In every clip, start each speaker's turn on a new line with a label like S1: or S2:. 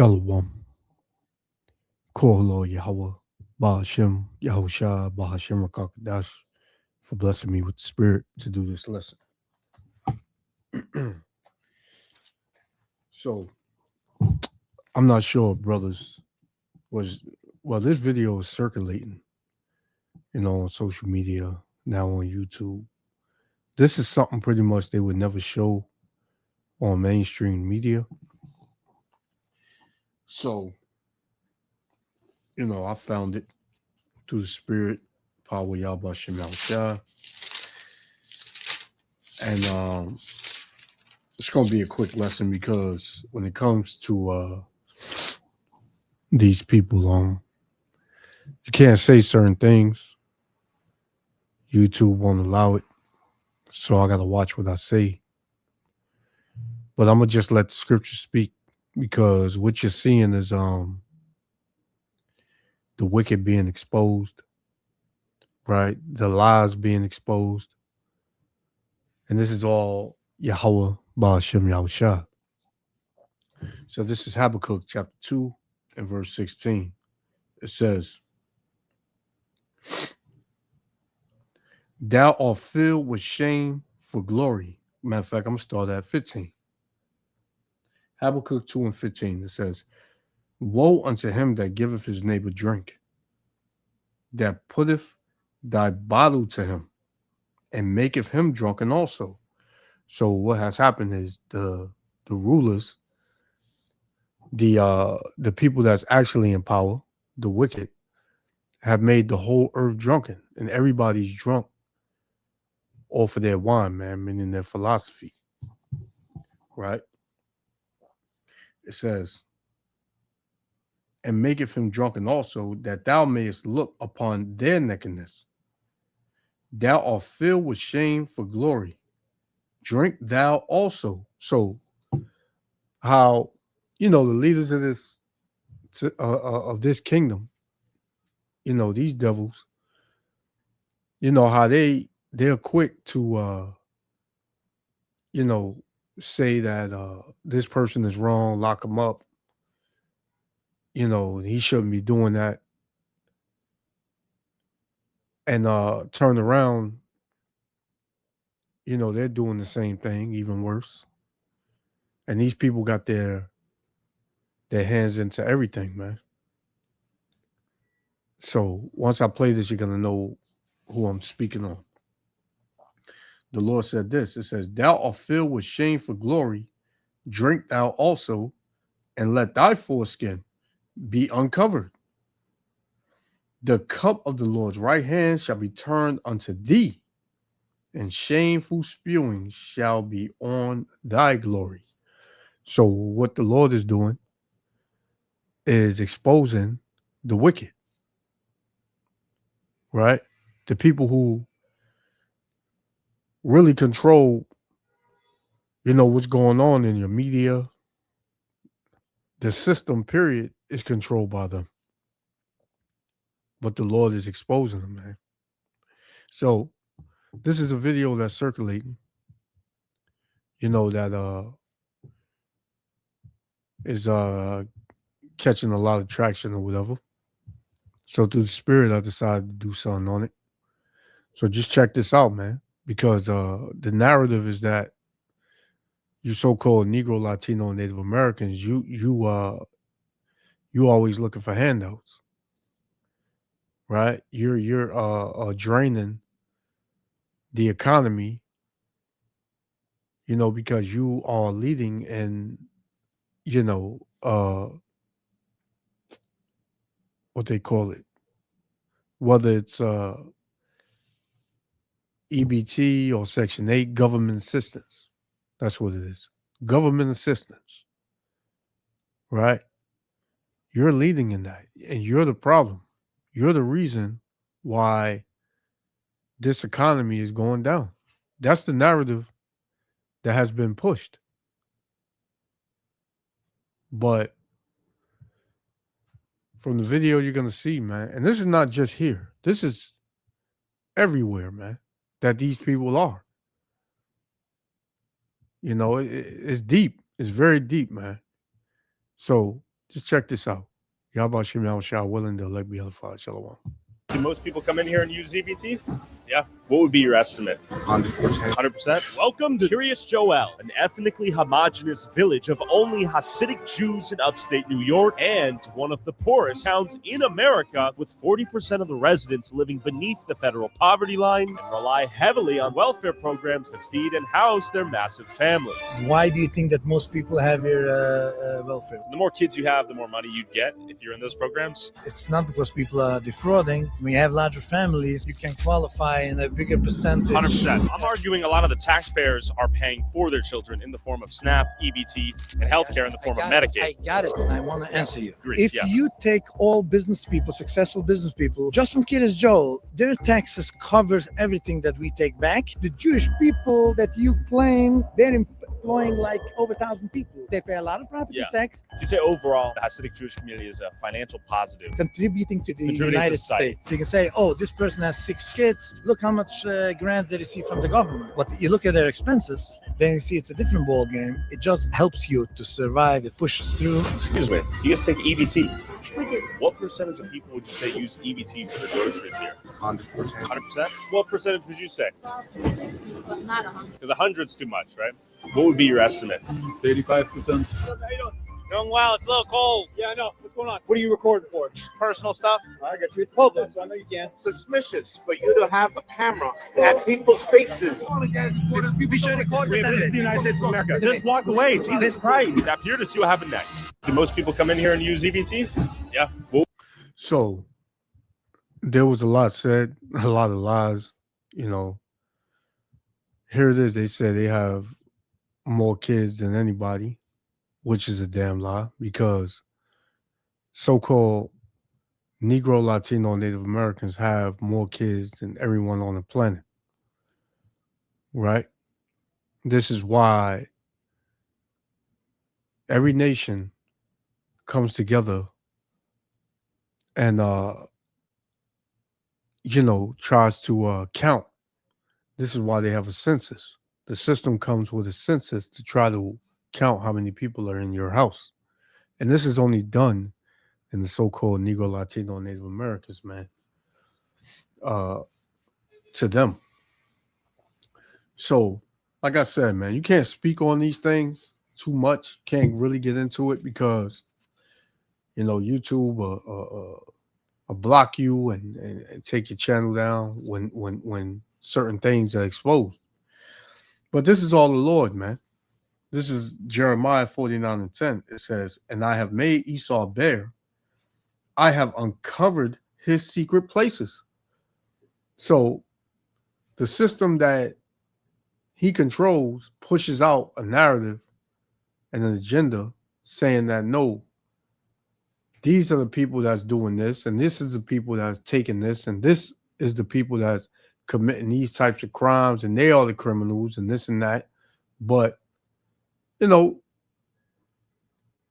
S1: Shalom. Koholo Yahweh. Bahashem Yahusha Bahashem Rakakadash for blessing me with the spirit to do this lesson. So I'm not sure, brothers, was this video is circulating, on social media, now on YouTube. This is something pretty much they would never show on mainstream media. So, I found it through the spirit, power Yahweh Shem Yahushua. And it's going to be a quick lesson because when it comes to these people, you can't say certain things. YouTube won't allow it, so I got to watch what I say. But I'm gonna just let the scripture speak because what you're seeing is the wicked being exposed, right? The lies being exposed, and this is all Yahweh Ba'ashem Yahushua. So this is Habakkuk chapter 2 and verse 16. It says, "Thou art filled with shame for glory." Matter of fact, I'm gonna start at 15. Habakkuk 2 and 15. It says, "Woe unto him that giveth his neighbor drink, that putteth thy bottle to him, and maketh him drunken also." So what has happened is the rulers, the people that's actually in power, the wicked, have made the whole earth drunken, and everybody's drunk off of their wine, man, meaning their philosophy, right? It says, "And maketh him drunken also, that thou mayest look upon their nakedness. Thou art filled with shame for glory. Drink thou also." So, how the leaders of this kingdom, these devils, how they're quick to say that this person is wrong, lock him up. He shouldn't be doing that, and turn around. They're doing the same thing, even worse. And these people got their hands into everything, man. So once I play this, you're gonna know who I'm speaking on. The Lord said this. It says, "Thou art filled with shame for glory. Drink thou also, and let thy foreskin be uncovered. The cup of the Lord's right hand shall be turned unto thee, and shameful spewing shall be on thy glory." So what the Lord is doing is exposing the wicked, right? The people who really control, what's going on in your media. The system, period, is controlled by them. But the Lord is exposing them, man. So this is a video that's circulating, that is catching a lot of traction or whatever. So through the spirit, I decided to do something on it. So just check this out, man, because the narrative is that you so-called Negro, Latino, Native Americans, you always looking for handouts, right? You're draining the economy, because you are leading in, what they call it, whether it's EBT or Section 8, government assistance. That's what it is. Government assistance, right? You're leading in that, and you're the problem. You're the reason why this economy is going down. That's the narrative that has been pushed. But from the video you're going to see, man, and this is not just here. This is everywhere, man, that these people are. It's deep. It's very deep, man. So Just check this out. Yabba Shimel Shah willing to let me other Shalom.
S2: Do most people come in here and use EBT? Yeah. What would be your estimate?
S3: 100%.
S2: 100%? Welcome to Kiryas Joel, an ethnically homogenous village of only Hasidic Jews in upstate New York and one of the poorest towns in America, with 40% of the residents living beneath the federal poverty line and rely heavily on welfare programs to feed and house their massive families.
S4: Why do you think that most people have your welfare?
S2: The more kids you have, the more money you'd get if you're in those programs.
S4: It's not because people are defrauding. When you have larger families, you can qualify in a bigger percentage.
S2: 100%. I'm arguing a lot of the taxpayers are paying for their children in the form of SNAP, EBT, and healthcare in the form of Medicaid.
S4: I got it, and I want to answer you.
S2: Agreed,
S4: If
S2: yeah.
S4: you take all business people, successful business people, just from Kiryas Joel, their taxes covers everything that we take back. The Jewish people that you claim, they're employing like over 1,000 people. They pay a lot of property tax,
S2: So you say overall, the Hasidic Jewish community is a financial positive.
S4: contributing to the
S2: Contributing to
S4: United
S2: society.
S4: States. You can say, oh, this person has 6 kids. Look how much grants they receive from the government. But you look at their expenses, then you see it's a different ball game. It just helps you to survive. It pushes through.
S2: Excuse me. You guys take EBT?
S5: We do.
S2: What percentage of people would you say use EBT for the groceries here?
S3: 100%.
S2: 100%? What percentage would you say?
S5: Well, 50, but not 100.
S2: Because 100's too much, right? What would be your estimate?
S3: 35%.
S6: Doing well. It's a little cold.
S7: Yeah, I know. What's going on? What are you recording for?
S6: Just personal stuff.
S7: I got you. It's public, so I know you can.
S6: Suspicious for you to have a camera at people's faces.
S7: We should record
S2: This is the United States of America. Just walk away. Jesus Christ. I'm here to see what happened next. Do most people come in here and use EBT? Yeah. Well,
S1: So there was a lot said, a lot of lies, you know. Here it is. They said they have more kids than anybody, which is a damn lie, because so-called Negro, Latino, Native Americans have more kids than everyone on the planet. Right? This is why every nation comes together and tries to count. This is why they have a census. The system comes with a census to try to count how many people are in your house. And this is only done in the so-called Negro, Latino, and Native Americans, man. To them. So, like I said, man, you can't speak on these things too much. Can't really get into it because, YouTube will block you and take your channel down when certain things are exposed. But this is all the Lord, man. This is Jeremiah 49:10. It says, "And I have made Esau bare. I have uncovered his secret places." So the system that he controls pushes out a narrative and an agenda saying that, no, these are the people that's doing this, and this is the people that's taking this, and this is the people that's committing these types of crimes, and they are the criminals, and this and that. But,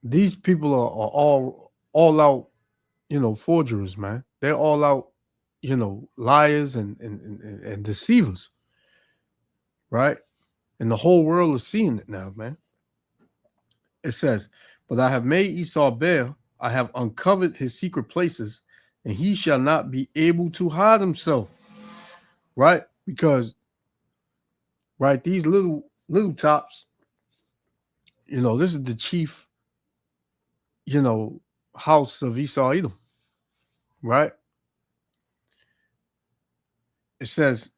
S1: these people are all out, forgers, man. They're all out, liars and deceivers, right? And the whole world is seeing it now, man. It says, "But I have made Esau bare, I have uncovered his secret places, and he shall not be able to hide himself." Right? Because, right, these little tops, this is the chief, house of Esau Edom. Right? It says,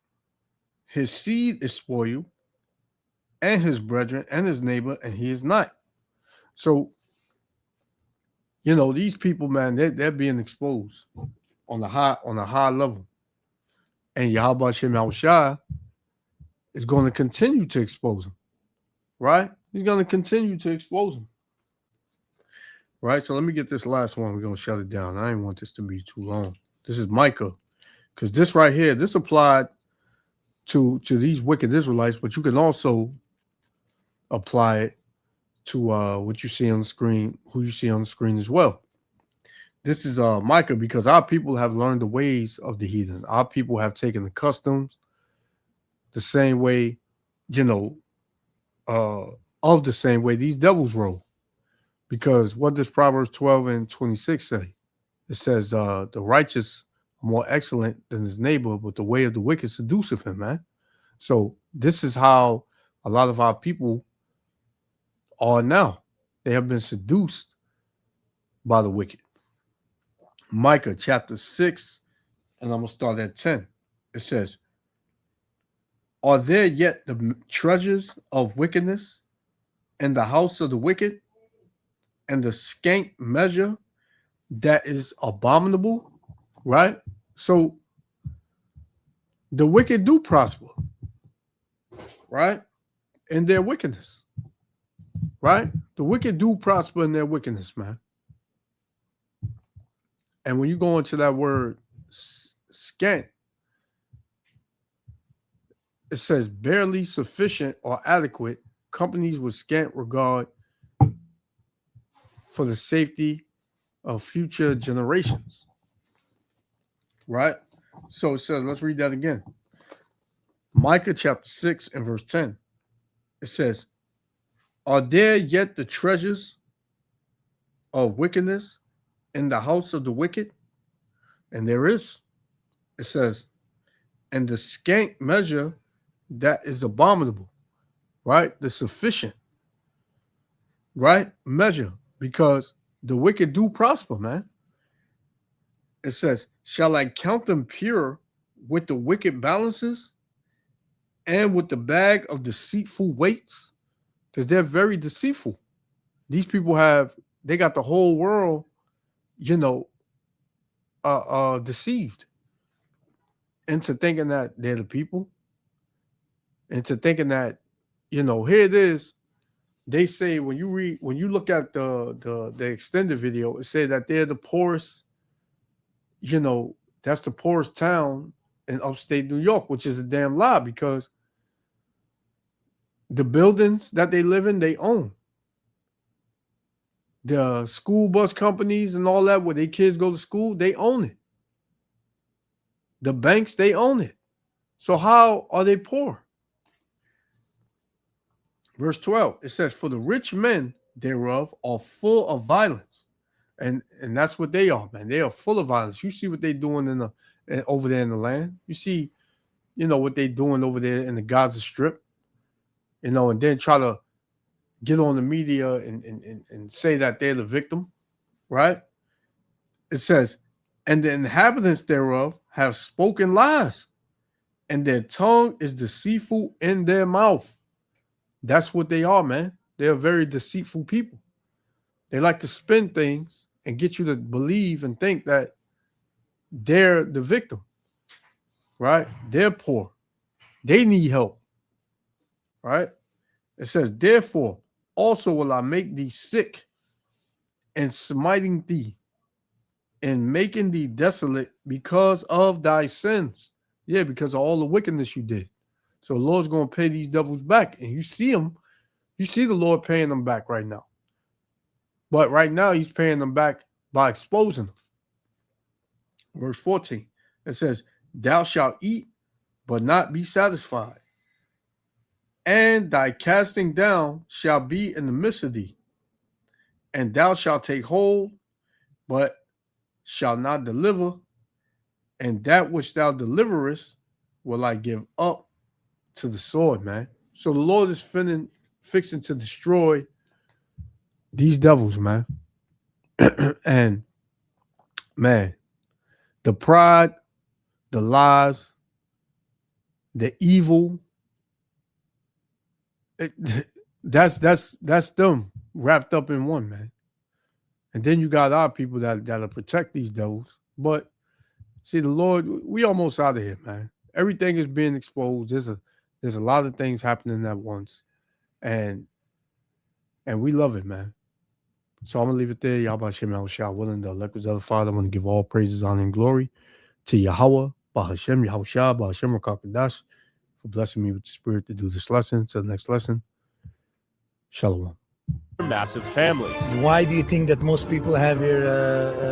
S1: "His seed is spoiled, and his brethren, and his neighbor, and he is not." So, these people, man, they're being exposed on a high level. And Yahweh Shem Yahushua is going to continue to expose them. Right? He's going to continue to expose them. Right? So let me get this last one. We're going to shut it down. I didn't want this to be too long. This is Micah. Because this right here, this applied to these wicked Israelites, but you can also apply it to what you see on the screen, who you see on the screen as well. This is Micah, because our people have learned the ways of the heathen. Our people have taken the customs the same way, of the same way these devils roll. Because what does Proverbs 12 and 26 say? It says, the righteous are more excellent than his neighbor, but the way of the wicked seduceth him, man. So this is how a lot of our people are now. They have been seduced by the wicked. Micah chapter 6, and I'm going to start at 10. It says, are there yet the treasures of wickedness in the house of the wicked, and the scant measure that is abominable? Right? So the wicked do prosper, right? In their wickedness, right? The wicked do prosper in their wickedness, man. And when you go into that word scant, it says barely sufficient or adequate, companies with scant regard for the safety of future generations. Right? So it says, let's read that again. Micah chapter 6 and verse 10. It says, are there yet the treasures of wickedness in the house of the wicked? And there is. It says, and the scant measure that is abominable, right? The sufficient, right? Measure, because the wicked do prosper, man. It says, shall I count them pure with the wicked balances and with the bag of deceitful weights? Because they're very deceitful. These people they got the whole world, deceived into thinking that they're the people, into thinking that, here it is. They say when you look at the extended video, it say that they're the poorest, that's the poorest town in upstate New York, which is a damn lie, because the buildings that they live in, they own. The school bus companies and all that, where their kids go to school, they own it. The banks, they own it. So how are they poor? Verse 12, it says, for the rich men thereof are full of violence. And that's what they are, man. They are full of violence. You see what they're doing over there in the land. You see, what they're doing over there in the Gaza Strip, and then try to get on the media and say that they're the victim, right? It says, and the inhabitants thereof have spoken lies, and their tongue is deceitful in their mouth. That's what they are, man. They are very deceitful people. They like to spin things and get you to believe and think that they're the victim, right? They're poor. They need help, right? It says, therefore, also will I make thee sick, and smiting thee, and making thee desolate because of thy sins. Yeah, because of all the wickedness you did. So the Lord's going to pay these devils back. And you see them. You see the Lord paying them back right now. But right now, he's paying them back by exposing them. Verse 14, it says, thou shalt eat, but not be satisfied. And thy casting down shall be in the midst of thee. And thou shalt take hold, but shalt not deliver. And that which thou deliverest will I give up to the sword, man. So the Lord is fixing to destroy these devils, man. And, man, the pride, the lies, the evil, that's them wrapped up in one, man. And then you got our people that'll protect these devils. But see, the Lord, we almost out of here, man. Everything is being exposed. There's a lot of things happening at once, and we love it, man. So I'm gonna leave it there. Yahweh Shem Yahushua, willing, the electors of the Father. I'm gonna give all praises, honor, and glory to Yahweh, Bahashem, Yahushua, Bahashem Rakakadash, for blessing me with the Spirit to do this lesson. To the next lesson, Shalom.
S2: massive families.
S4: Why do you think that most people have your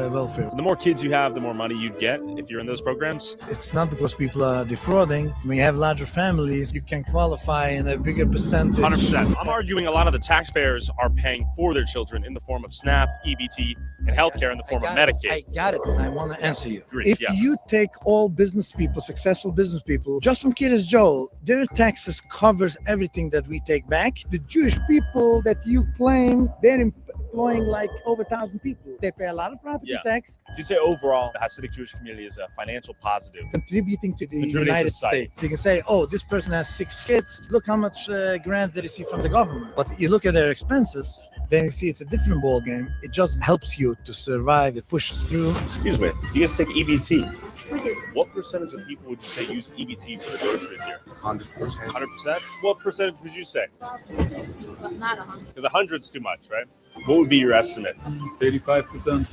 S4: welfare?
S2: The more kids you have, the more money you'd get if you're in those programs.
S4: It's not because people are defrauding. When you have larger families, you can qualify in a bigger percentage.
S2: 100%. I'm arguing a lot of the taxpayers are paying for their children in the form of SNAP, EBT, and healthcare in the form of Medicaid.
S4: I got it, and I want to answer you.
S2: Great,
S4: If
S2: yeah.
S4: you take all business people, successful business people, just from Kiryas Joel, their taxes covers everything that we take back. The Jewish people that you claim, they're employing like over 1,000 people. They pay a lot of property
S2: Yeah.
S4: tax,
S2: So you'd say overall, the Hasidic Jewish community is a financial positive.
S4: contributing to the
S2: Contributing to
S4: United
S2: society.
S4: States. You can say, oh, this person has 6 kids. Look how much grants they receive from the government. But you look at their expenses, then you see it's a different ball game. It just helps you to survive. It pushes through.
S2: Excuse me, you guys take EBT.
S5: We do.
S2: What percentage of people would you say use EBT for the groceries here?
S1: 100%.
S2: 100%? What percentage would you say?
S5: Well, 50, but not 100.
S2: Because 100's too much, right? What would be your estimate?
S7: 85%.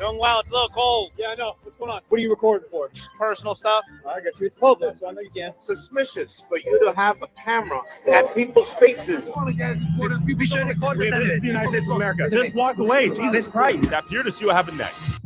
S6: Doing well. It's a little cold.
S7: Yeah, I know. What's going on? What are you recording for?
S6: Just personal stuff.
S7: I got you. It's public, so I know you can.
S6: Suspicious for you to have a camera at people's faces.
S4: We should record
S2: This is the United States of America. Just walk away. Jesus Christ. Tap here to see what happened next.